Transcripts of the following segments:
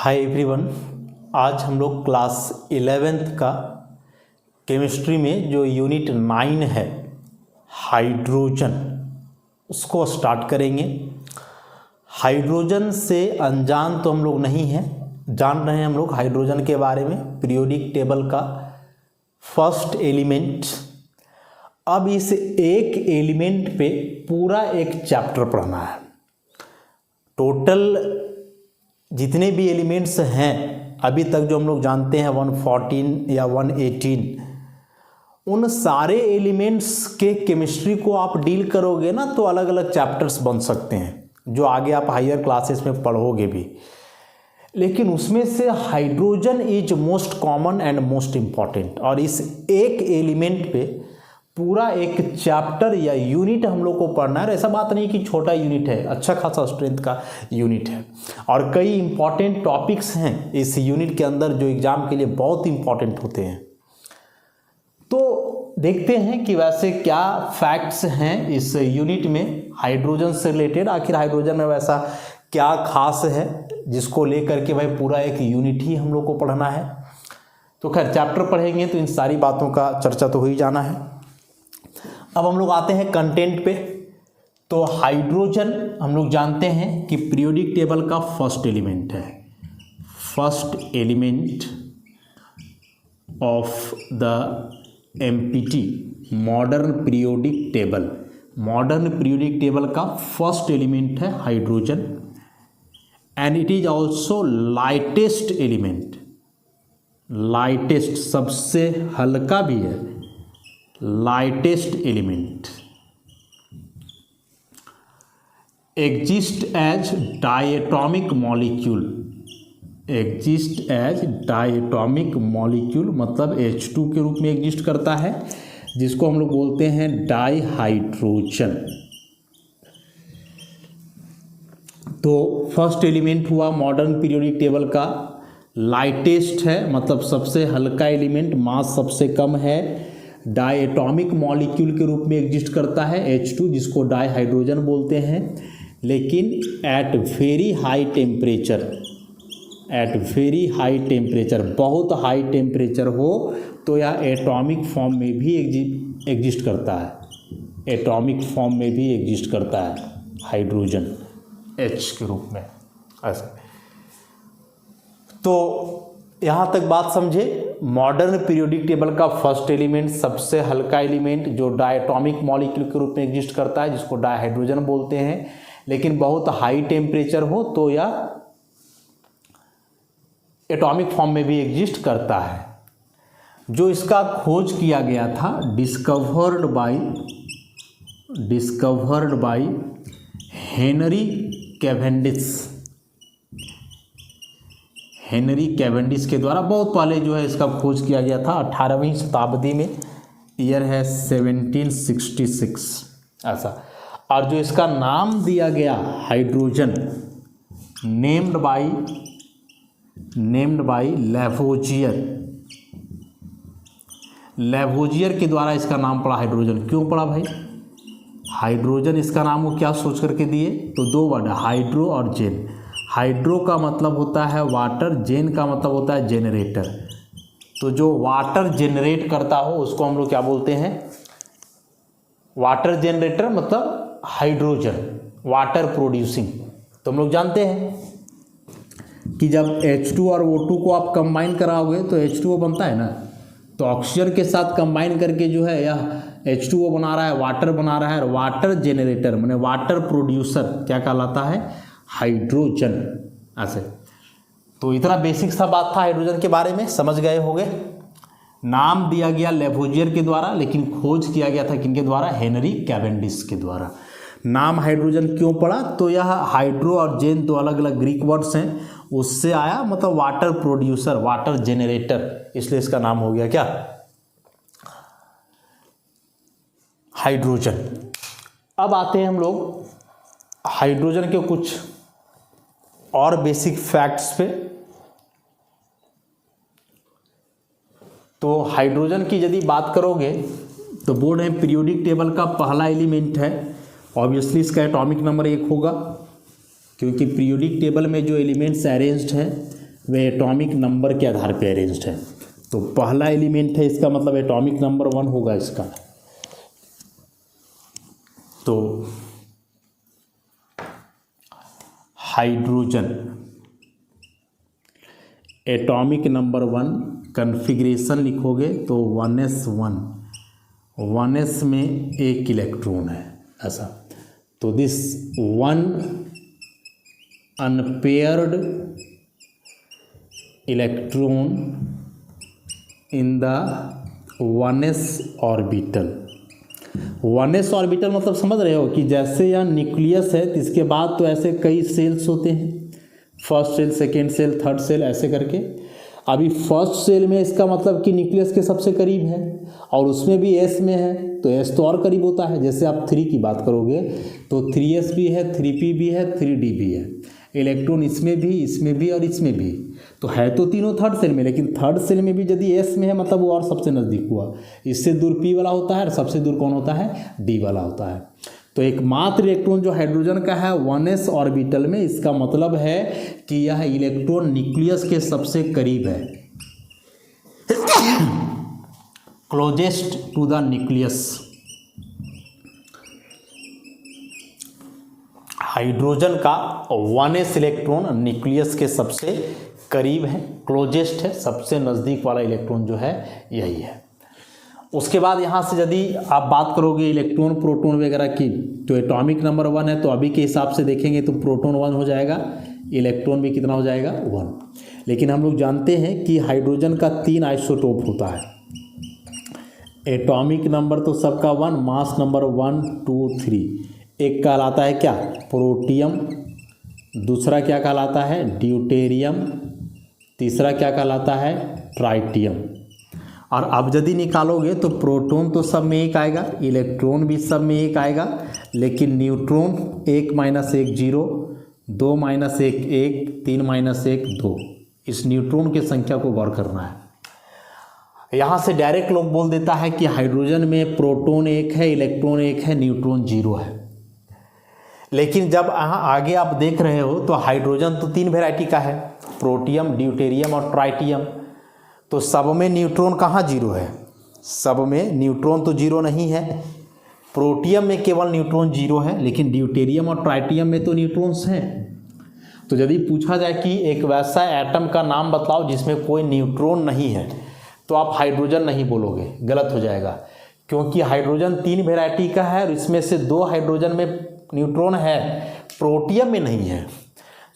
Hi everyone. आज हम लोग क्लास 11th का केमिस्ट्री में जो यूनिट 9 है हाइड्रोजन, उसको स्टार्ट करेंगे। हाइड्रोजन से अनजान तो हम लोग नहीं हैं, जान रहे हैं हम लोग हाइड्रोजन के बारे में, पीरियोडिक टेबल का फर्स्ट एलिमेंट। अब इस एक एलिमेंट पे पूरा एक चैप्टर पढ़ना है। टोटल जितने भी एलिमेंट्स हैं अभी तक जो हम लोग जानते हैं 114 या 118, उन सारे एलिमेंट्स के केमिस्ट्री को आप डील करोगे ना तो अलग अलग चैप्टर्स बन सकते हैं, जो आगे आप हायर क्लासेस में पढ़ोगे भी। लेकिन उसमें से hydrogen is most common and most important, और इस एक एलिमेंट पे पूरा एक चैप्टर या यूनिट हम लोग को पढ़ना है। ऐसा बात नहीं कि छोटा यूनिट है, अच्छा खासा स्ट्रेंथ का यूनिट है, और कई इंपॉर्टेंट टॉपिक्स हैं इस यूनिट के अंदर जो एग्जाम के लिए बहुत इंपॉर्टेंट होते हैं। तो देखते हैं कि वैसे क्या फैक्ट्स हैं इस यूनिट में हाइड्रोजन से रिलेटेड। आखिर हाइड्रोजन में वैसा क्या खास है जिसको लेकर के भाई पूरा एक यूनिट ही हम लोग को पढ़ना है। तो खैर चैप्टर पढ़ेंगे तो इन सारी बातों का चर्चा तो हो ही जाना है। अब हम लोग आते हैं कंटेंट पे। तो हाइड्रोजन हम लोग जानते हैं कि पीरियोडिक टेबल का फर्स्ट एलिमेंट है, first element of the MPT modern periodic table. Modern periodic table का फर्स्ट एलिमेंट है hydrogen, and it is also lightest element. Lightest सबसे हल्का भी है, lightest element. Exist as diatomic molecule, exist as diatomic molecule मतलब H2 के रूप में एग्जिस्ट करता है, जिसको हम लोग बोलते हैं डाइहाइड्रोजन। तो फर्स्ट एलिमेंट हुआ मॉडर्न पीरियोडिक टेबल का, लाइटेस्ट है मतलब सबसे हल्का एलिमेंट, मास सबसे कम है, डायटोमिक मॉलिक्यूल के रूप में एग्जिस्ट करता है H2, जिसको डाइहाइड्रोजन बोलते हैं। लेकिन at very high temperature, at very high temperature, बहुत हाई टेम्परेचर हो तो यह एटॉमिक फॉर्म में भी एग्जिस्ट करता है, एटॉमिक फॉर्म में भी एग्जिस्ट करता है हाइड्रोजन H के रूप में ऐसा। तो यहाँ तक बात समझे। मॉडर्न पीरियोडिक टेबल का फर्स्ट एलिमेंट सबसे हल्का एलिमेंट जो डायटोमिक मॉलिक्यूल के रूप में एग्जिस्ट करता है, जिसको डाइहाइड्रोजन बोलते हैं। लेकिन बहुत हाई टेम्परेचर हो तो यह एटॉमिक फॉर्म में भी एग्जिस्ट करता है। जो इसका खोज किया गया था, discovered by Henry Cavendish, Henry Cavendish के द्वारा बहुत पहले जो है इसका खोज किया गया था, 18वीं शताब्दी में, ईयर है 1766 ऐसा। और जो इसका नाम दिया गया हाइड्रोजन, नेम्ड बाय लैवोजियर, लैवोजियर के द्वारा इसका नाम पड़ा हाइड्रोजन। क्यों पड़ा भाई? हाइड्रोजन इसका नाम वो क्या सोच करके दिए? तो दो वर्ड, हाइड्रो और जेन। हाइड्रो का मतलब होता है वाटर, जेन का मतलब होता है जेनरेटर। तो जो वाटर जेनरेट करता हो उसको हम लोग क्या बोलते हैं? वाटर जेनरेटर मतलब हाइड्रोजन, वाटर प्रोड्यूसिंग। तो हम लोग जानते हैं कि जब H2 और O2 को आप कंबाइन कराओगे तो H2O बनता है ना, तो ऑक्सीजन के साथ कंबाइन करके जो है यह H2O बना रहा है, वाटर बना रहा है। और वाटर जेनरेटर माने वाटर प्रोड्यूसर क्या कहलाता है? हाइड्रोजन ऐसे। तो इतना बेसिक सा बात था हाइड्रोजन के बारे में, समझ गए होंगे। नाम दिया गया लेवोजियर के द्वारा, लेकिन खोज किया गया था किनके द्वारा? हेनरी कैवेंडिश के द्वारा। नाम हाइड्रोजन क्यों पड़ा? तो यह हाइड्रो और जेन दो अलग अलग ग्रीक वर्ड्स हैं, उससे आया, मतलब वाटर प्रोड्यूसर, वाटर जेनरेटर, इसलिए इसका नाम हो गया क्या? हाइड्रोजन। अब आते हैं हम लोग हाइड्रोजन के कुछ और बेसिक फैक्ट्स पे। तो हाइड्रोजन की यदि बात करोगे तो बोर्ड है पीरियोडिक टेबल का पहला एलिमेंट है, ऑब्वियसली इसका एटॉमिक नंबर 1 होगा, क्योंकि पीरियोडिक टेबल में जो एलिमेंट्स अरेंज्ड हैं वे एटॉमिक नंबर के आधार पर अरेंज्ड है। तो पहला एलिमेंट है, इसका मतलब एटॉमिक नंबर 1 होगा इसका। तो हाइड्रोजन एटॉमिक नंबर 1 कन्फिग्रेशन लिखोगे तो 1s1, 1s में एक इलेक्ट्रॉन है ऐसा। तो this 1 unpaired electron in the 1s orbital. 1s orbital मतलब समझ रहे हो कि जैसे यहाँ न्यूक्लियस है तो इसके बाद तो ऐसे कई सेल्स होते हैं, first cell, second cell, third cell, ऐसे करके। अभी फर्स्ट सेल में इसका मतलब कि न्यूक्लियस के सबसे करीब है और उसमें भी s में है तो s तो और करीब होता है। जैसे आप 3 की बात करोगे तो 3s भी है, 3p भी है, 3d भी है। इलेक्ट्रॉन इसमें भी और इसमें भी, तो है तो तीनों थर्ड सेल में, लेकिन थर्ड सेल में भी यदि s में है मतलब वो और सबसे नज़दीक हुआ। इससे दूर p वाला होता है और सबसे दूर कौन होता है, d वाला होता है। तो एकमात्र इलेक्ट्रॉन जो हाइड्रोजन का है 1s ऑर्बिटल में, इसका मतलब है कि यह इलेक्ट्रॉन न्यूक्लियस के सबसे करीब है, closest to the nucleus. Hydrogen का 1s इलेक्ट्रॉन न्यूक्लियस के सबसे करीब है, क्लोजेस्ट है, सबसे नज़दीक वाला इलेक्ट्रॉन जो है यही है। उसके बाद यहाँ से यदि आप बात करोगे इलेक्ट्रॉन प्रोटॉन वगैरह की, तो एटॉमिक नंबर 1 है तो अभी के हिसाब से देखेंगे तो प्रोटॉन 1 हो जाएगा, इलेक्ट्रॉन भी कितना हो जाएगा, 1। लेकिन हम लोग जानते हैं कि हाइड्रोजन का 3 आइसोटोप होता है। एटॉमिक नंबर तो सबका 1, मास नंबर 1, 2, 3। एक कहलाता है क्या, प्रोटियम, दूसरा क्या कहलाता है, ड्यूटेरियम, तीसरा क्या कहलाता है, ट्राइटियम। और अब यदि निकालोगे तो प्रोटॉन तो सब में एक आएगा, इलेक्ट्रॉन भी सब में एक आएगा, लेकिन न्यूट्रॉन 1 - 1 0, 2 - 1 1, 3 - 1 2। इस न्यूट्रॉन की संख्या को गौर करना है। यहाँ से डायरेक्ट लोग बोल देता है कि हाइड्रोजन में प्रोटॉन 1 है, इलेक्ट्रॉन 1 है, न्यूट्रॉन 0 है। लेकिन जब यहाँ आगे आप देख रहे हो तो हाइड्रोजन तो 3 वेराइटी का है, प्रोटियम, ड्यूटेरियम और ट्राइटियम। तो सब में न्यूट्रॉन कहाँ 0 है, सब में न्यूट्रॉन तो 0 नहीं है। प्रोटियम में केवल न्यूट्रॉन 0 है, लेकिन ड्यूटेरियम और ट्राइटियम में तो न्यूट्रॉन्स हैं। तो यदि पूछा जाए कि एक वैसा एटम का नाम बताओ जिसमें कोई न्यूट्रॉन नहीं है, तो आप हाइड्रोजन नहीं बोलोगे, गलत हो जाएगा, क्योंकि हाइड्रोजन 3 वेराइटी का है और इसमें से 2 हाइड्रोजन में न्यूट्रॉन है, प्रोटियम में नहीं है।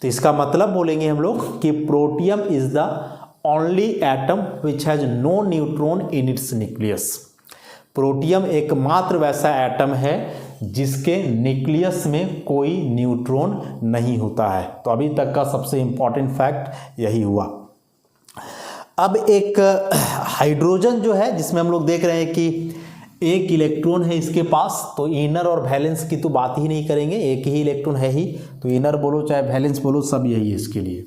तो इसका मतलब बोलेंगे हम लोग कि protium is the only atom which has no neutron in its nucleus. Protium एकमात्र वैसा एटम है जिसके न्यूक्लियस में कोई न्यूट्रॉन नहीं होता है। तो अभी तक का सबसे इंपॉर्टेंट फैक्ट यही हुआ। अब एक हाइड्रोजन जो है जिसमें हम लोग देख रहे हैं कि एक इलेक्ट्रॉन है इसके पास, तो इनर और वैलेंस की तो बात ही नहीं करेंगे, एक ही इलेक्ट्रॉन है ही, तो इनर बोलो चाहे वैलेंस बोलो सब यही है इसके लिए।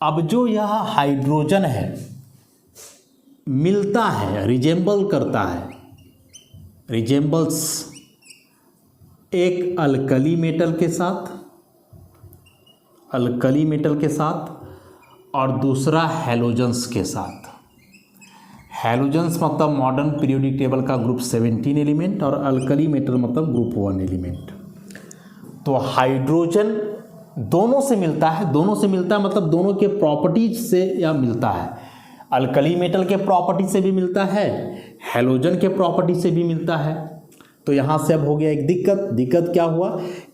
अब जो यह हाइड्रोजन है मिलता है, रिजेंबल करता है, रिजेंबल्स एक अल्कली मेटल के साथ, अल्कली मेटल के साथ, और दूसरा हैलोजेंस के साथ। हैलोजेंस मतलब मॉडर्न पीरियोडिक टेबल का ग्रुप 17 एलिमेंट और अल्कली मेटल मतलब ग्रुप 1 एलिमेंट। तो हाइड्रोजन दोनों से मिलता है, दोनों से मिलता है मतलब दोनों के प्रॉपर्टीज से यह मिलता है। अल्कली मेटल के प्रॉपर्टी से भी मिलता है, हैलोजन के प्रॉपर्टी से भी मिलता है। तो यहाँ से अब हो गया एक दिक्कत क्या हुआ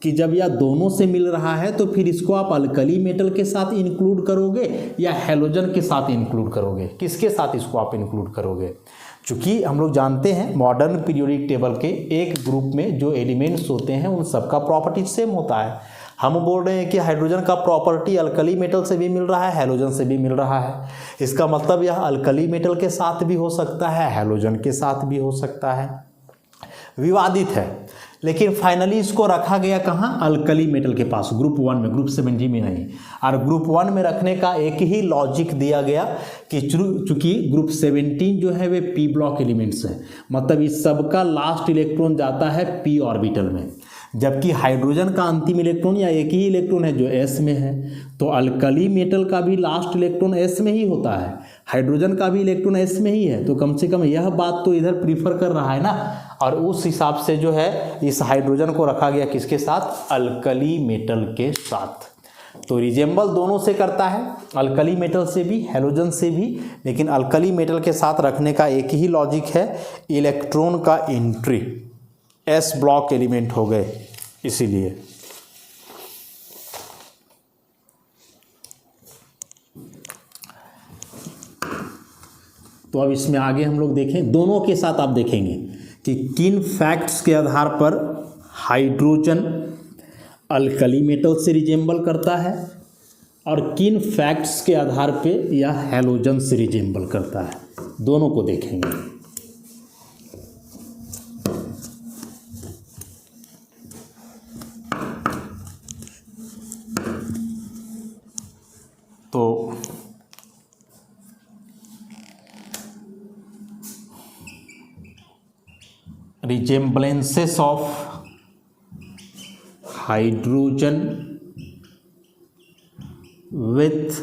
कि जब यह दोनों से मिल रहा है तो फिर इसको आप अल्कली मेटल के साथ इंक्लूड करोगे या हैलोजन के साथ इंक्लूड करोगे, किसके साथ इसको आप इंक्लूड करोगे? चूँकि हम लोग जानते हैं मॉडर्न पीरियोडिक टेबल के एक ग्रुप में जो एलिमेंट्स होते हैं उन सबका प्रॉपर्टी सेम होता है। हम बोल रहे हैं कि हाइड्रोजन का प्रॉपर्टी अल्कली मेटल से भी मिल रहा है, हैलोजन से भी मिल रहा है। इसका मतलब यह अल्कली मेटल के साथ भी हो सकता है, हैलोजन के साथ भी हो सकता है। विवादित है, लेकिन फाइनली इसको रखा गया कहाँ? अल्कली मेटल के पास, ग्रुप 1 में, ग्रुप 17 में नहीं। और ग्रुप 1 में रखने का एक ही लॉजिक दिया गया कि चूंकि ग्रुप 17 जो है वे p ब्लॉक एलिमेंट्स हैं, मतलब इस सब का लास्ट इलेक्ट्रॉन जाता है p ऑर्बिटल में, जबकि हाइड्रोजन का अंतिम इलेक्ट्रॉन या एक ही इलेक्ट्रॉन है जो s में है। तो अल्कली मेटल का भी लास्ट इलेक्ट्रॉन s में ही होता है, हाइड्रोजन का भी इलेक्ट्रॉन s में ही है। तो कम से कम यह बात तो इधर प्रीफर कर रहा है ना, और उस हिसाब से जो है इस हाइड्रोजन को रखा गया किसके साथ, अल्कली मेटल के साथ। तो रिजेंबल दोनों से करता है, अल्कली मेटल से भी, हैलोजन से भी, लेकिन अल्कली मेटल के साथ रखने का एक ही लॉजिक है, इलेक्ट्रॉन का एंट्री s ब्लॉक एलिमेंट हो गए इसीलिए। तो अब इसमें आगे हम लोग देखें, दोनों के साथ आप देखेंगे कि किन फैक्ट्स के आधार पर हाइड्रोजन अल्कली मेटल से रिजेंबल करता है और किन फैक्ट्स के आधार पे यह हैलोजन से रिजेंबल करता है, दोनों को देखेंगे। तो resemblances of hydrogen with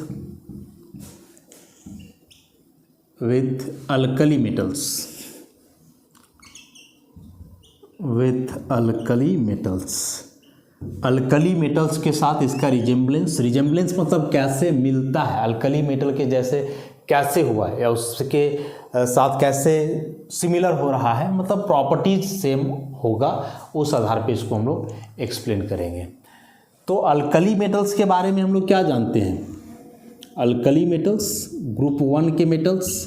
alkali metals, alkali metals के साथ इसका रिजेंबलेंस मतलब कैसे मिलता है, अल्कली मेटल के जैसे कैसे हुआ है या उसके साथ कैसे सिमिलर हो रहा है, मतलब प्रॉपर्टीज सेम होगा, उस आधार पे इसको हम लोग एक्सप्लेन करेंगे। तो अल्कली मेटल्स के बारे में हम लोग क्या जानते हैं, अल्कली मेटल्स ग्रुप 1 के मेटल्स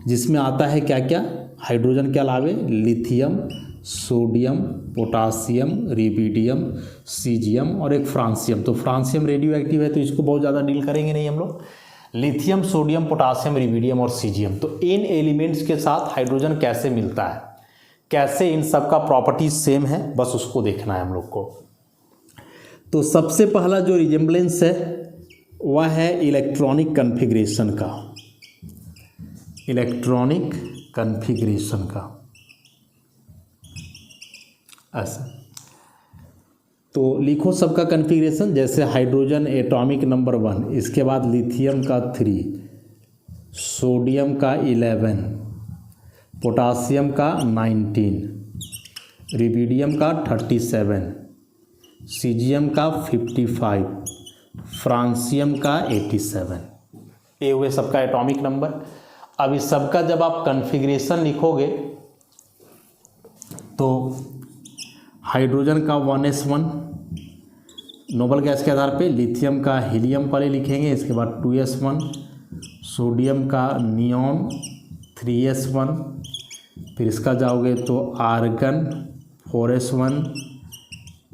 जिसमें आता है क्या क्या, हाइड्रोजन के अलावे लिथियम, सोडियम, पोटासियम, रिबिडियम, सीजियम और एक फ्रांसियम। तो फ्रांसियम रेडियो एक्टिव है तो इसको बहुत ज़्यादा डील करेंगे नहीं हम लोग। लिथियम, सोडियम, पोटासियम, रिबिडियम और सीजियम, तो इन एलिमेंट्स के साथ हाइड्रोजन कैसे मिलता है, कैसे इन सब का प्रॉपर्टीज सेम है, बस उसको देखना है हम लोग को। तो सबसे पहला जो रिजेंबलेंस है वह है इलेक्ट्रॉनिक कन्फिग्रेशन का, इलेक्ट्रॉनिक कन्फिग्रेशन का ऐसा। तो लिखो सबका कन्फिग्रेशन, जैसे हाइड्रोजन एटॉमिक नंबर 1, इसके बाद लिथियम का 3, सोडियम का 11, पोटासियम का 19, रिबिडियम का 37, सीजियम का 55, फ्रांसियम का 87। ये हुए सबका एटॉमिक नंबर। अब इस सबका जब आप कन्फिग्रेशन लिखोगे तो हाइड्रोजन का 1s1 नोबल गैस के आधार पे, लिथियम का हीलियम पहले लिखेंगे, इसके बाद 2s1, सोडियम का नियॉन 3s1, फिर इसका जाओगे तो आर्गन 4s1,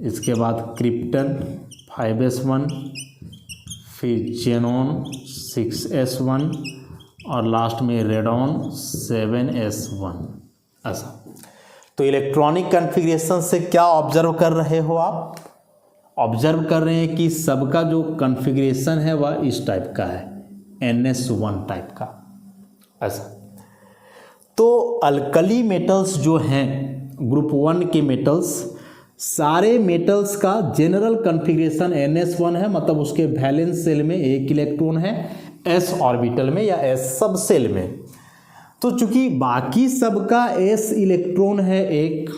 इसके बाद क्रिप्टन 5s1, फिर जेनॉन 6s1 और लास्ट में रेडॉन 7s1 ऐसा। तो इलेक्ट्रॉनिक कन्फिग्रेशन से क्या ऑब्जर्व कर रहे हो आप, ऑब्जर्व कर रहे हैं कि सबका जो कन्फिग्रेशन है वह इस टाइप का है, NS1 टाइप का ऐसा। तो अल्कली मेटल्स जो हैं ग्रुप 1 के मेटल्स, सारे मेटल्स का जनरल कन्फिग्रेशन NS1 है, मतलब उसके वैलेंस सेल में एक इलेक्ट्रॉन है, s ऑर्बिटल में या s सब सेल में। तो चूंकि बाकी सबका s इलेक्ट्रॉन है एक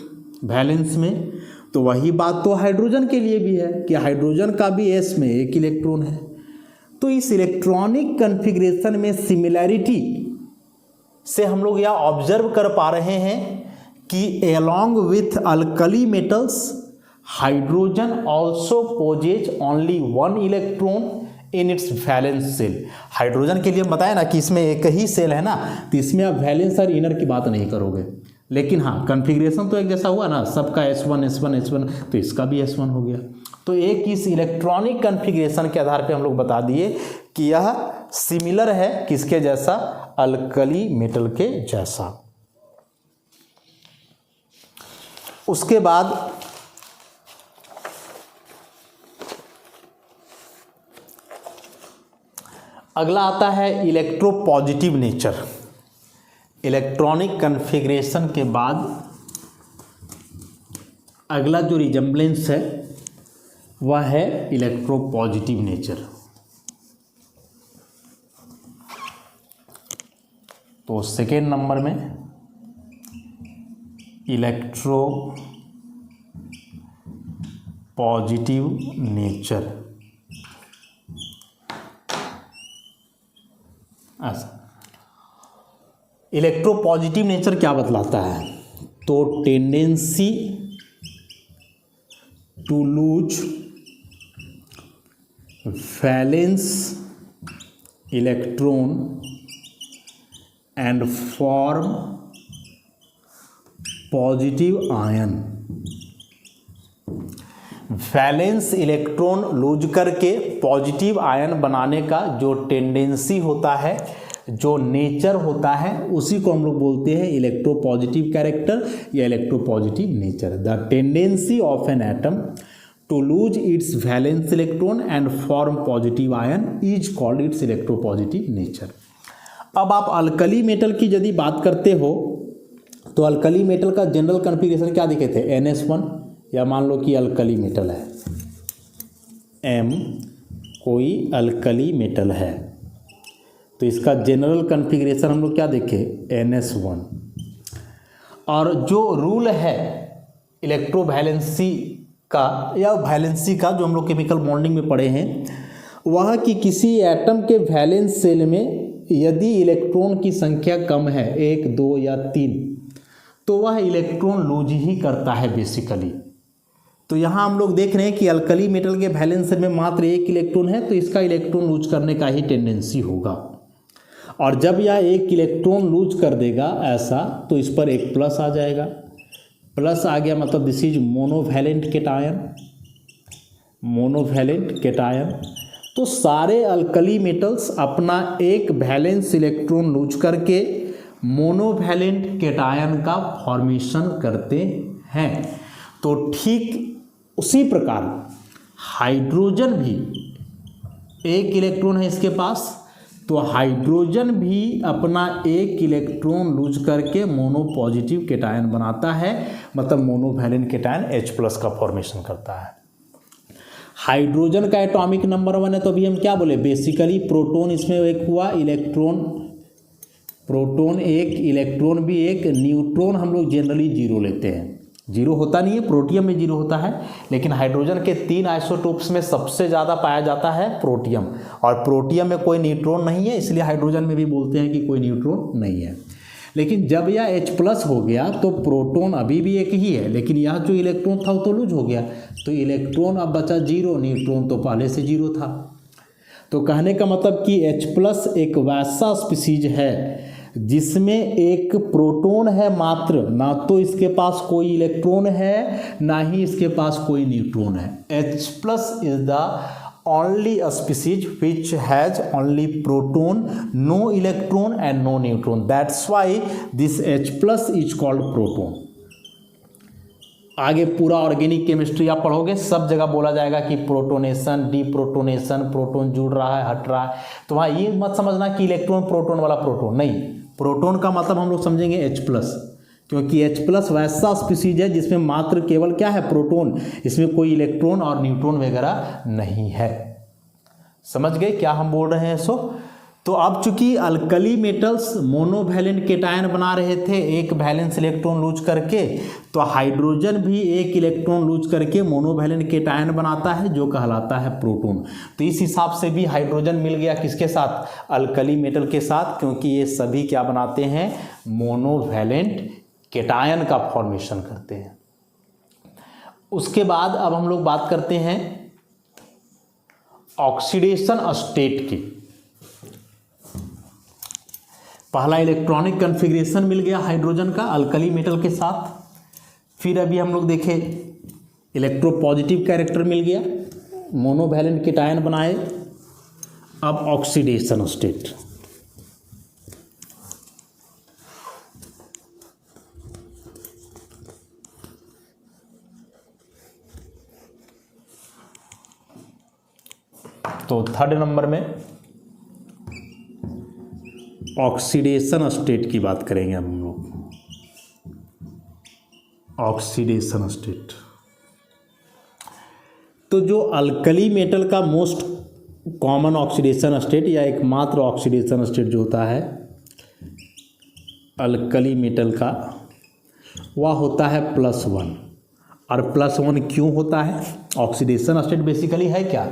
वैलेंस में, तो वही बात तो हाइड्रोजन के लिए भी है कि हाइड्रोजन का भी s में एक इलेक्ट्रॉन है। तो इस इलेक्ट्रॉनिक कन्फिग्रेशन में सिमिलैरिटी से हम लोग यह ऑब्जर्व कर पा रहे हैं कि along with alkali metals hydrogen also possess only one electron in its valence cell। Hydrogen के लिए हम बताया ना कि इसमें एक ही सेल है ना, तो इसमें आप वैलेंस और इनर की बात नहीं करोगे, लेकिन हाँ कन्फिग्रेशन तो एक जैसा हुआ ना, सबका S1 S1 S1, तो इसका भी S1 हो गया। तो एक इस इलेक्ट्रॉनिक कन्फिग्रेशन के आधार पे हम लोग बता दिए कि यह सिमिलर है किसके जैसा, अल्कली मेटल के जैसा। उसके बाद अगला आता है इलेक्ट्रोपॉजिटिव नेचर। इलेक्ट्रॉनिक कन्फिग्रेशन के बाद अगला जो रिजेम्बलेंस है वह है इलेक्ट्रोपॉजिटिव नेचर। तो सेकेंड नंबर में इलेक्ट्रो पॉजिटिव नेचर। ऐसा इलेक्ट्रोपॉजिटिव नेचर क्या बतलाता है? तो tendency to lose valence electron and form positive ion. Valence electron lose करके पॉजिटिव आयन बनाने का जो टेंडेंसी होता है, जो नेचर होता है, उसी को हम लोग बोलते हैं इलेक्ट्रोपॉजिटिव कैरेक्टर या electropositive nature. The tendency of an atom to lose its valence electron and form positive ion is called its electropositive nature. अब आप अल्कली मेटल की यदि बात करते हो तो अल्कली मेटल का जनरल कॉन्फ़िगरेशन क्या दिखे थे? NS1, या मान लो कि अल्कली मेटल है M, कोई अल्कली मेटल है तो इसका जनरल कॉन्फ़िगरेशन हम लोग क्या देखे? NS1। और जो रूल है इलेक्ट्रोवैलेंसी का या वैलेंसी का, जो हम लोग केमिकल बॉन्डिंग में पढ़े हैं, वह कि किसी एटम के वैलेंस सेल में यदि इलेक्ट्रॉन की संख्या कम है, 1, 2 या 3, तो वह इलेक्ट्रॉन लूज ही करता है बेसिकली। तो यहाँ हम लोग देख रहे हैं कि अल्कली मेटल के वैलेंस सेल में मात्र 1 इलेक्ट्रॉन है तो इसका इलेक्ट्रॉन लूज करने का ही टेंडेंसी होगा। और जब यह 1 इलेक्ट्रॉन लूज कर देगा ऐसा, तो इस पर एक प्लस आ जाएगा। प्लस आ गया मतलब this is monovalent cation. Monovalent cation. तो सारे अल्कली मेटल्स अपना एक वैलेंस इलेक्ट्रॉन लूज करके मोनोवैलेंट केटायन का फॉर्मेशन करते हैं। तो ठीक उसी प्रकार हाइड्रोजन भी, 1 इलेक्ट्रॉन है इसके पास, तो हाइड्रोजन भी अपना 1 इलेक्ट्रॉन लूज करके मोनो पॉजिटिव केटायन बनाता है, मतलब मोनोवैलेंट केटायन H+ का फॉर्मेशन करता है। हाइड्रोजन का एटॉमिक नंबर 1 है तो अभी हम क्या बोले? बेसिकली प्रोटॉन इसमें एक हुआ, इलेक्ट्रॉन, प्रोटॉन 1, इलेक्ट्रॉन भी 1, न्यूट्रॉन हम लोग जनरली 0 लेते हैं। 0 होता नहीं है, प्रोटियम में 0 होता है, लेकिन हाइड्रोजन के 3 आइसोटोप्स में सबसे ज़्यादा पाया जाता है प्रोटियम, और प्रोटियम में कोई न्यूट्रॉन नहीं है, इसलिए हाइड्रोजन में भी बोलते हैं कि कोई न्यूट्रॉन नहीं है। लेकिन जब यह H+ हो गया तो प्रोटॉन अभी भी एक ही है, लेकिन यह जो इलेक्ट्रॉन था वो तो लूज हो गया, तो इलेक्ट्रॉन अब बचा 0, न्यूट्रॉन तो पहले से 0 था। तो कहने का मतलब कि H+ एक वैसा स्पीसीज है जिसमें एक प्रोटॉन है मात्र, ना तो इसके पास कोई इलेक्ट्रॉन है ना ही इसके पास कोई न्यूट्रॉन है। H+ is the only a species which has only proton, no electron and no neutron. That's why this H+ is called proton. आगे पूरा ऑर्गेनिक केमिस्ट्री आप पढ़ोगे, सब जगह बोला जाएगा कि प्रोटोनेशन, डीप्रोटोनेशन, प्रोटॉन जुड़ रहा है, हट रहा है। तो वहाँ ये मत समझना कि इलेक्ट्रॉन प्रोटॉन वाला प्रोटॉन नहीं, प्रोटॉन का मतलब हम लोग समझेंगे H+, क्योंकि H+ वैसा स्पीसीज है जिसमें मात्र केवल क्या है? प्रोटॉन, इसमें कोई इलेक्ट्रॉन और न्यूट्रॉन वगैरह नहीं है। समझ गए क्या हम बोल रहे हैं? तो अब चूंकि अल्कली मेटल्स मोनोवैलेंट केटायन बना रहे थे 1 वैलेंस इलेक्ट्रॉन लूज करके, तो हाइड्रोजन भी 1 इलेक्ट्रॉन लूज करके मोनोवैलेंट केटायन बनाता है जो कहलाता है प्रोटॉन। तो इस हिसाब से भी हाइड्रोजन मिल गया किसके साथ? अल्कली मेटल के साथ, क्योंकि ये सभी क्या बनाते हैं? मोनोवैलेंट केटायन का फॉर्मेशन करते हैं। उसके बाद अब हम लोग बात करते हैं ऑक्सीडेशन स्टेट की। पहला इलेक्ट्रॉनिक कॉन्फ़िगरेशन मिल गया हाइड्रोजन का अल्कली मेटल के साथ। फिर अभी हम लोग देखें इलेक्ट्रोपॉजिटिव कैरेक्टर मिल गया, मोनोवैलेंट केटायन बनाए। अब ऑक्सीडेशन स्टेट। तो थर्ड नंबर में ऑक्सीडेशन स्टेट की बात करेंगे हम लोग। ऑक्सीडेशन स्टेट तो जो अल्कली मेटल का मोस्ट कॉमन ऑक्सीडेशन स्टेट या एकमात्र ऑक्सीडेशन स्टेट जो होता है अल्कली मेटल का, वह होता है +1। और +1 क्यों होता है? ऑक्सीडेशन स्टेट बेसिकली है क्या?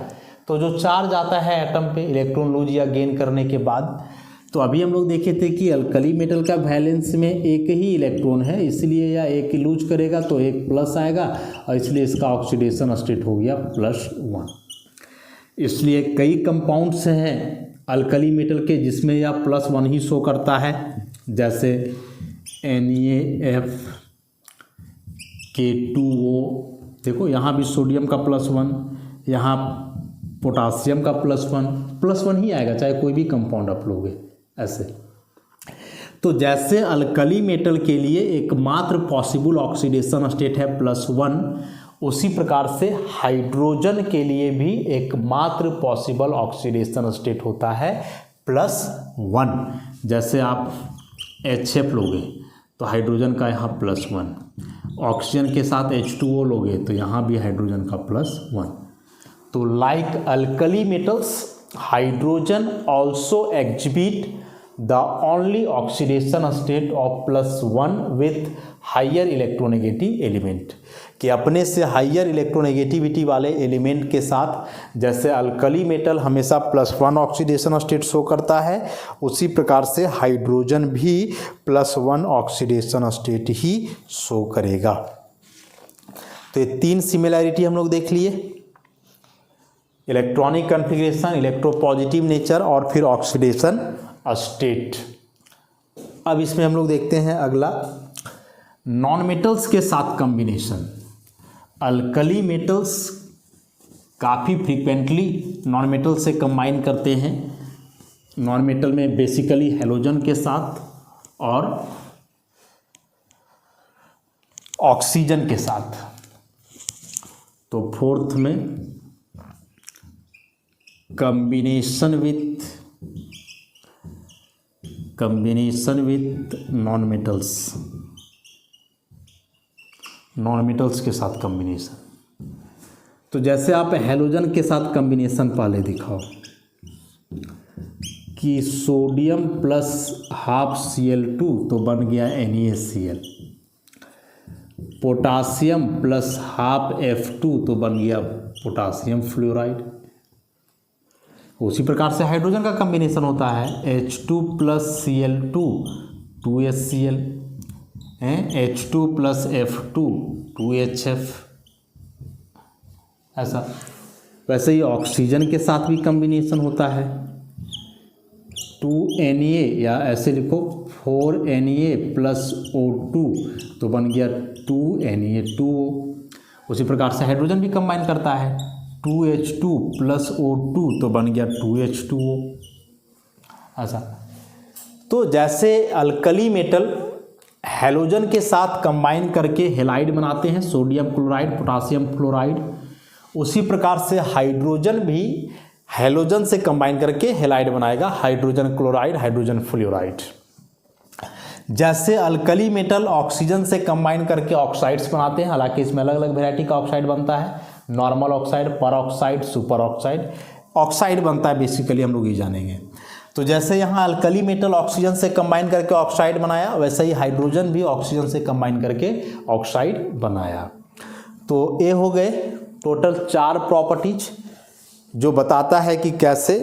तो जो चार्ज आता है एटम पे इलेक्ट्रॉन लूज या गेन करने के बाद, तो अभी हम लोग देखे थे कि अल्कली मेटल का वैलेंस में एक ही इलेक्ट्रॉन है, इसलिए या एक लूज करेगा तो एक प्लस आएगा और इसलिए इसका ऑक्सीडेशन स्टेट हो गया +1। इसलिए कई कंपाउंड्स हैं अल्कली मेटल के जिसमें या +1 ही शो करता है, जैसे NaF K2O। देखो यहाँ भी सोडियम का +1, यहाँ पोटासियम का +1 ही आएगा चाहे कोई भी कंपाउंड आप लोगे ऐसे। तो जैसे अल्कली मेटल के लिए एकमात्र पॉसिबल ऑक्सीडेशन स्टेट है +1, उसी प्रकार से हाइड्रोजन के लिए भी एकमात्र पॉसिबल ऑक्सीडेशन स्टेट होता है +1। जैसे आप HF लोगे तो हाइड्रोजन का यहाँ +1, ऑक्सीजन के साथ H2O लोगे तो यहाँ भी हाइड्रोजन का +1। तो like alkali metals, hydrogen also exhibit the only oxidation state of +1 with higher electronegative element, कि अपने से हायर इलेक्ट्रोनेगेटिविटी वाले एलिमेंट के साथ जैसे अल्कली मेटल हमेशा +1 ऑक्सीडेशन स्टेट शो करता है, उसी प्रकार से हाइड्रोजन भी +1 ऑक्सीडेशन स्टेट ही शो करेगा। तो ये 3 सिमिलैरिटी हम लोग देख लिए, इलेक्ट्रॉनिक कॉन्फ़िगरेशन, इलेक्ट्रोपॉजिटिव नेचर और फिर ऑक्सीडेशन स्टेट। अब इसमें हम लोग देखते हैं अगला, नॉन मेटल्स के साथ कॉम्बिनेशन। अल्कली मेटल्स काफ़ी फ्रीक्वेंटली नॉन मेटल से कंबाइन करते हैं। नॉन मेटल में बेसिकली हैलोजन के साथ और ऑक्सीजन के साथ। तो फोर्थ में कॉम्बिनेशन विथ नॉन मेटल्स के साथ कॉम्बिनेशन। तो जैसे आप हैलोजन के साथ कॉम्बिनेशन पहले दिखाओ कि सोडियम +½ Cl2 तो बन गया NaCl, पोटासियम +½ F2 तो बन गया पोटासियम फ्लोराइड। उसी प्रकार से हाइड्रोजन का कॉम्बिनेशन होता है H2 + Cl2 2HCl, H2 + F2 2HF, ऐसा। वैसे ही ऑक्सीजन के साथ भी कॉम्बिनेशन होता है 2Na, या ऐसे लिखो 4Na + O2 तो बन गया 2Na2O। उसी प्रकार से हाइड्रोजन भी कंबाइन करता है 2H2 + O2 तो बन गया 2H2O, ऐसा। तो जैसे अल्कली मेटल हैलोजन के साथ कंबाइन करके हेलाइड बनाते हैं, सोडियम क्लोराइड, पोटासियम फ्लोराइड, उसी प्रकार से हाइड्रोजन भी हैलोजन से कंबाइन करके हेलाइड बनाएगा, हाइड्रोजन क्लोराइड, हाइड्रोजन फ्लोराइड। जैसे अल्कली मेटल ऑक्सीजन से कंबाइन करके ऑक्साइड्स बनाते हैं, हालांकि इसमें अलग अलग वैरायटी का ऑक्साइड बनता है, नॉर्मल ऑक्साइड, पर ऑक्साइड, सुपर ऑक्साइड, ऑक्साइड बनता है बेसिकली, हम लोग ये जानेंगे। तो जैसे यहाँ अल्कली मेटल ऑक्सीजन से कंबाइन करके ऑक्साइड बनाया, वैसे ही हाइड्रोजन भी ऑक्सीजन से कंबाइन करके ऑक्साइड बनाया। तो ये हो गए टोटल 4 प्रॉपर्टीज जो बताता है कि कैसे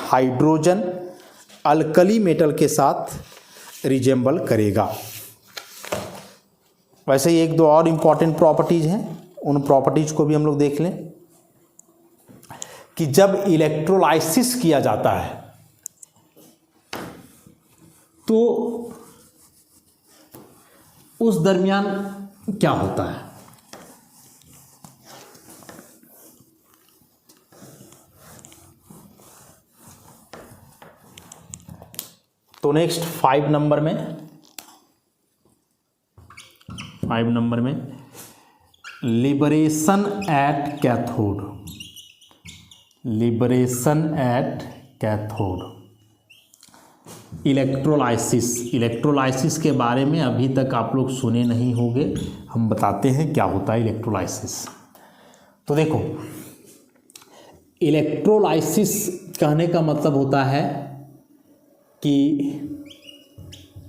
हाइड्रोजन अल्कली मेटल के साथ रिजेंबल करेगा। वैसे ही 1-2 और इम्पॉर्टेंट प्रॉपर्टीज हैं, उन प्रॉपर्टीज को भी हम लोग देख लें कि जब इलेक्ट्रोलाइसिस किया जाता है तो उस दरमियान क्या होता है। तो नेक्स्ट 5 नंबर में लिबरेशन एट कैथोड, इलेक्ट्रोलाइसिस के बारे में अभी तक आप लोग सुने नहीं होंगे, हम बताते हैं क्या होता है इलेक्ट्रोलाइसिस। तो देखो इलेक्ट्रोलाइसिस कहने का मतलब होता है कि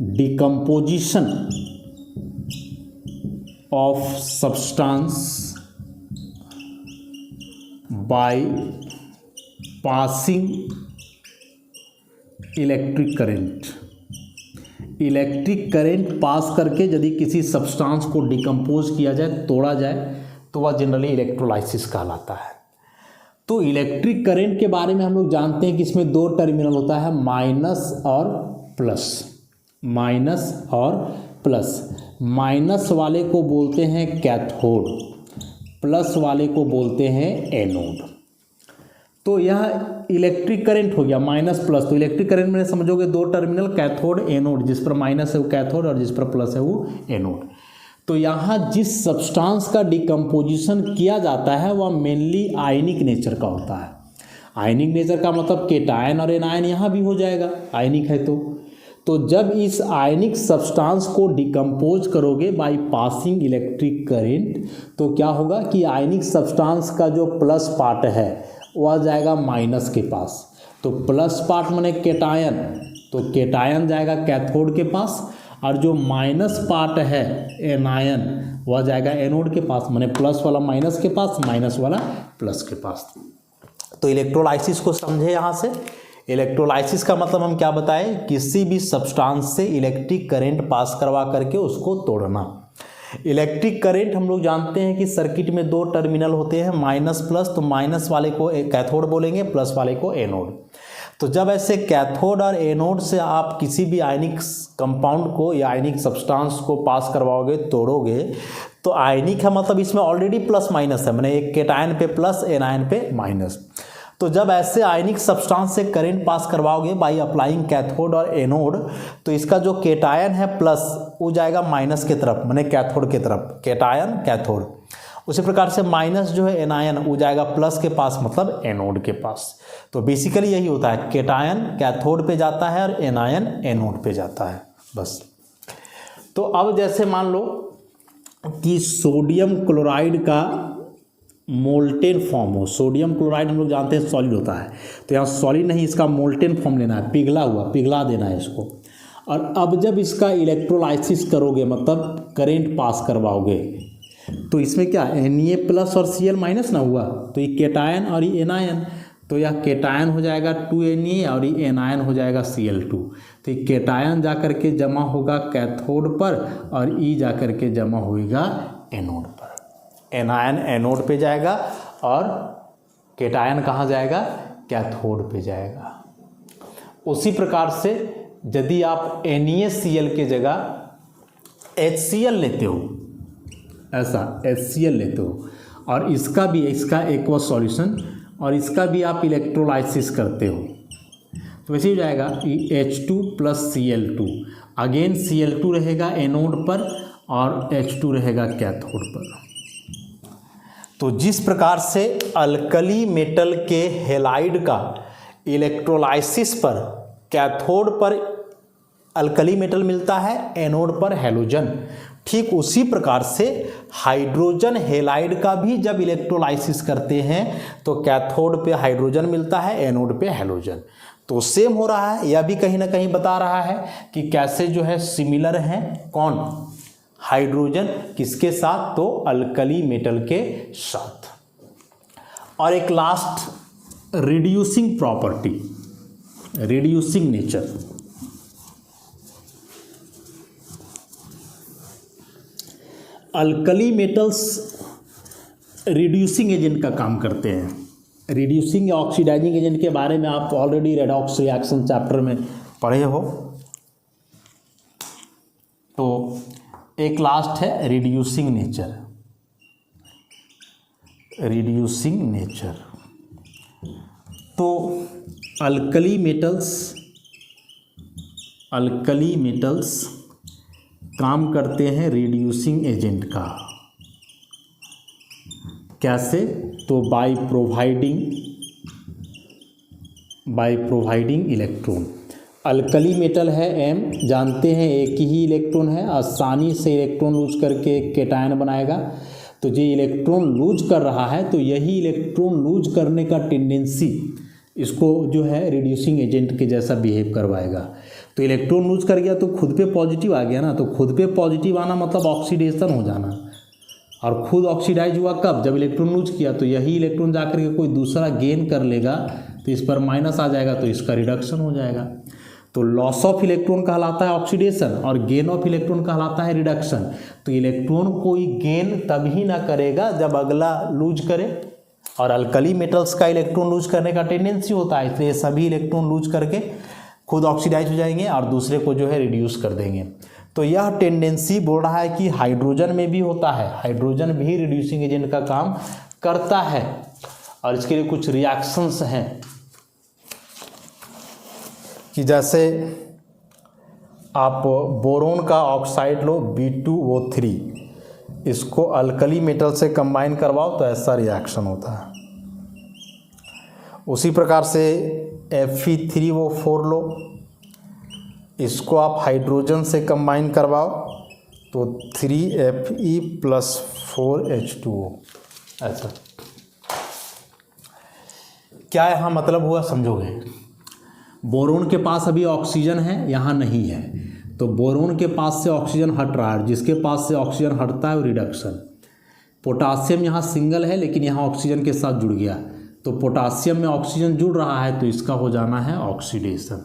decomposition of substance by passing electric current. Electric current pass करके यदि किसी सब्सटेंस को डिकम्पोज किया जाए, तोड़ा जाए, तो वह जनरली इलेक्ट्रोलाइसिस कहलाता है। तो इलेक्ट्रिक करंट के बारे में हम लोग जानते हैं कि इसमें दो टर्मिनल होता है, माइनस और प्लस। माइनस और प्लस। माइनस वाले को बोलते हैं कैथोड, प्लस वाले को बोलते हैं एनोड। तो यह इलेक्ट्रिक करंट हो गया माइनस प्लस। तो इलेक्ट्रिक करंट में समझोगे दो टर्मिनल, कैथोड एनोड, जिस पर माइनस है वो कैथोड और जिस पर प्लस है वो एनोड। तो यहाँ जिस सब्सटेंस का डिकम्पोजिशन किया जाता है वह मेनली आयनिक नेचर का होता है। आयनिक नेचर का मतलब केटायन और एनायन यहाँ भी हो जाएगा, आयनिक है तो जब इस आयनिक सब्सटेंस को डिकम्पोज करोगे बाय पासिंग इलेक्ट्रिक करंट, तो क्या होगा कि आयनिक सब्सटेंस का जो प्लस पार्ट है वह जाएगा माइनस के पास। तो प्लस पार्ट माने केटायन, तो केटायन जाएगा कैथोड के पास, और जो माइनस पार्ट है एनायन वह जाएगा एनोड के पास, माने प्लस वाला माइनस के पास, माइनस वाला प्लस के पास। तो इलेक्ट्रोलाइसिस को समझे यहाँ से। इलेक्ट्रोलाइसिस का मतलब हम क्या बताएं, किसी भी सब्सटेंस से इलेक्ट्रिक करंट पास करवा करके उसको तोड़ना। इलेक्ट्रिक करंट हम लोग जानते हैं कि सर्किट में दो टर्मिनल होते हैं, माइनस प्लस। तो माइनस वाले को कैथोड बोलेंगे, प्लस वाले को एनोड। तो जब ऐसे कैथोड और एनोड से आप किसी भी आयनिक कंपाउंड को या आयनिक सब्सटेंस को पास करवाओगे, तोड़ोगे, तो आयनिक है मतलब इसमें ऑलरेडी प्लस माइनस है, माने एक केटायन पे प्लस, एनायन पे माइनस। तो जब ऐसे आयनिक सब्सटेंस से करंट पास करवाओगे बाय अप्लाइंग कैथोड और एनोड, तो इसका जो केटायन है प्लस वो जाएगा माइनस की तरफ, माने कैथोड की तरफ, केटायन कैथोड। उसी प्रकार से माइनस जो है एनायन वो जाएगा प्लस के पास, मतलब एनोड के पास। तो बेसिकली यही होता है, केटायन कैथोड पे जाता है और एनायन एनोड पे जाता है, बस। तो अब जैसे मान लो कि सोडियम क्लोराइड का मोल्टेन फॉर्म हो। सोडियम क्लोराइड हम लोग जानते हैं सॉलिड होता है, तो यहाँ सॉलिड नहीं, इसका मोल्टेन फॉर्म लेना है, पिघला हुआ, पिघला देना है इसको। और अब जब इसका इलेक्ट्रोलाइसिस करोगे, मतलब करंट पास करवाओगे, तो इसमें क्या Na प्लस और Cl माइनस ना हुआ, तो ये केटायन और ये एनायन, तो यह केटायन हो जाएगा 2Na और ये एनायन हो जाएगा Cl2। तो ये केटायन जा करके जमा होगा कैथोड पर और ई जा करके जमा होगा एनोड पर। एनायन एनोड पे जाएगा और केटायन कहाँ जाएगा, कैथोड पे जाएगा। उसी प्रकार से यदि आप NaCl के जगह HCl लेते हो, ऐसा HCl लेते हो, और इसका एक्वा सॉल्यूशन, और इसका भी आप इलेक्ट्रोलाइसिस करते हो, तो वैसे ही जाएगा H2 plus Cl2। Again Cl2 रहेगा एनोड पर और H2 रहेगा कैथोड पर। तो जिस प्रकार से अल्कली मेटल के हेलाइड का इलेक्ट्रोलाइसिस पर कैथोड पर अल्कली मेटल मिलता है, एनोड पर हैलोजन, ठीक उसी प्रकार से हाइड्रोजन हेलाइड का भी जब इलेक्ट्रोलाइसिस करते हैं तो कैथोड पे हाइड्रोजन मिलता है, एनोड पे हैलोजन। तो सेम हो रहा है, यह भी कहीं ना कहीं बता रहा है कि कैसे जो है सिमिलर हैं, कौन, हाइड्रोजन किसके साथ, तो अल्कली मेटल के साथ। और एक last reducing property, reducing nature. Alkali metals reducing agent का काम करते हैं। रिड्यूसिंग या ऑक्सीडाइजिंग एजेंट के बारे में आप ऑलरेडी रेडॉक्स रिएक्शन चैप्टर में पढ़े हो। तो एक लास्ट है रिड्यूसिंग नेचर। रिड्यूसिंग नेचर, तो अल्कली मेटल्स काम करते हैं रिड्यूसिंग एजेंट का। कैसे, तो by providing electron. Alkali metal है M, जानते हैं एक ही इलेक्ट्रॉन है, आसानी से इलेक्ट्रॉन लूज करके केटायन बनाएगा। तो जो इलेक्ट्रॉन लूज कर रहा है तो यही इलेक्ट्रॉन लूज करने का टेंडेंसी इसको जो है रिड्यूसिंग एजेंट के जैसा बिहेव करवाएगा। तो इलेक्ट्रॉन लूज कर गया तो खुद पे पॉजिटिव आ गया ना, तो खुद पे पॉजिटिव आना मतलब ऑक्सीडेशन हो जाना, और खुद ऑक्सीडाइज हुआ कब, जब इलेक्ट्रॉन लूज किया। तो यही इलेक्ट्रॉन जाकर के कोई दूसरा गेन कर लेगा तो इस पर माइनस आ जाएगा, तो इसका रिडक्शन हो जाएगा। तो लॉस ऑफ इलेक्ट्रॉन कहलाता है ऑक्सीडेशन और गेन ऑफ इलेक्ट्रॉन कहलाता है रिडक्शन। तो इलेक्ट्रॉन कोई गेन तभी ना करेगा जब अगला लूज करे, और अल्कली मेटल्स का इलेक्ट्रॉन लूज करने का टेंडेंसी होता है, इसलिए सभी इलेक्ट्रॉन लूज करके खुद ऑक्सीडाइज हो जाएंगे और दूसरे को जो है रिड्यूस कर देंगे। तो यह टेंडेंसी बोल रहा है कि हाइड्रोजन में भी होता है, हाइड्रोजन भी रिड्यूसिंग एजेंट का काम करता है। और इसके लिए कुछ रिएक्शंस हैं कि जैसे आप बोरोन का ऑक्साइड लो B2O3, इसको अल्कली मेटल से कंबाइन करवाओ तो ऐसा रिएक्शन होता है। उसी प्रकार से Fe3O4 लो, इसको आप हाइड्रोजन से कंबाइन करवाओ तो 3Fe+4H2O। ऐसा क्या यहाँ मतलब हुआ समझोगे? बोरोन के पास अभी ऑक्सीजन है, यहाँ नहीं है, तो बोरोन के पास से ऑक्सीजन हट रहा है, जिसके पास से ऑक्सीजन हटता है वो रिडक्शन। पोटासियम यहाँ सिंगल है लेकिन यहाँ ऑक्सीजन के साथ जुड़ गया, तो पोटासियम में ऑक्सीजन जुड़ रहा है तो इसका हो जाना है ऑक्सीडेशन।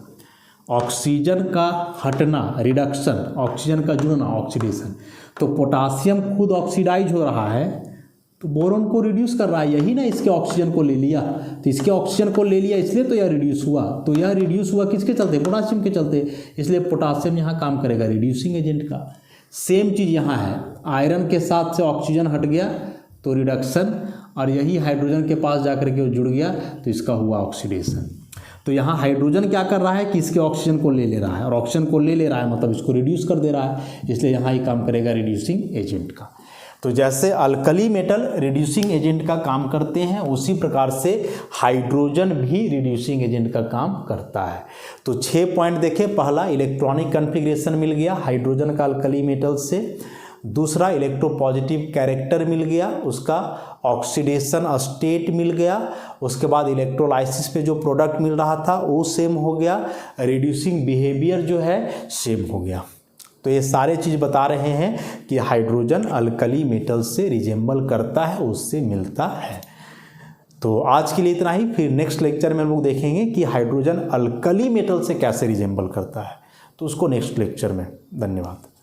ऑक्सीजन का हटना रिडक्शन, ऑक्सीजन का जुड़ना ऑक्सीडेशन। तो पोटासियम खुद ऑक्सीडाइज हो रहा है तो बोरोन को रिड्यूस कर रहा है, यही ना इसके ऑक्सीजन को ले लिया, तो इसके ऑक्सीजन को ले लिया इसलिए तो यह रिड्यूस हुआ। तो यह रिड्यूस हुआ किसके चलते? पोटासियम के चलते, इसलिए पोटासियम यहाँ काम करेगा रिड्यूसिंग एजेंट का। सेम चीज़ यहाँ है, आयरन के साथ से ऑक्सीजन हट गया तो रिडक्शन, और यही हाइड्रोजन के पास जाकर के वो जुड़ गया तो इसका हुआ ऑक्सीडेशन। तो यहाँ हाइड्रोजन क्या कर रहा है कि इसके ऑक्सीजन को ले रहा है, और ऑक्सीजन को ले रहा है मतलब इसको रिड्यूस कर दे रहा है, इसलिए यहाँ ही काम करेगा रिड्यूसिंग एजेंट का। तो जैसे अल्कली मेटल रिड्यूसिंग एजेंट का काम करते हैं उसी प्रकार से हाइड्रोजन भी रिड्यूसिंग एजेंट का काम करता है। तो 6 पॉइंट देखें। पहला, इलेक्ट्रॉनिक कन्फिग्रेशन मिल गया हाइड्रोजन का अल्कली मेटल से। दूसरा, इलेक्ट्रोपॉजिटिव कैरेक्टर मिल गया, उसका ऑक्सीडेशन स्टेट मिल गया। उसके बाद इलेक्ट्रोलाइसिस पे जो प्रोडक्ट मिल रहा था वो सेम हो गया, रिड्यूसिंग बिहेवियर जो है सेम हो गया। तो ये सारे चीज़ बता रहे हैं कि हाइड्रोजन अल्कली मेटल से रिजेंबल करता है, उससे मिलता है। तो आज के लिए इतना ही, फिर नेक्स्ट लेक्चर में हम लोग देखेंगे कि हाइड्रोजन अल्कली मेटल से कैसे रिजेंबल करता है, तो उसको नेक्स्ट लेक्चर में। धन्यवाद।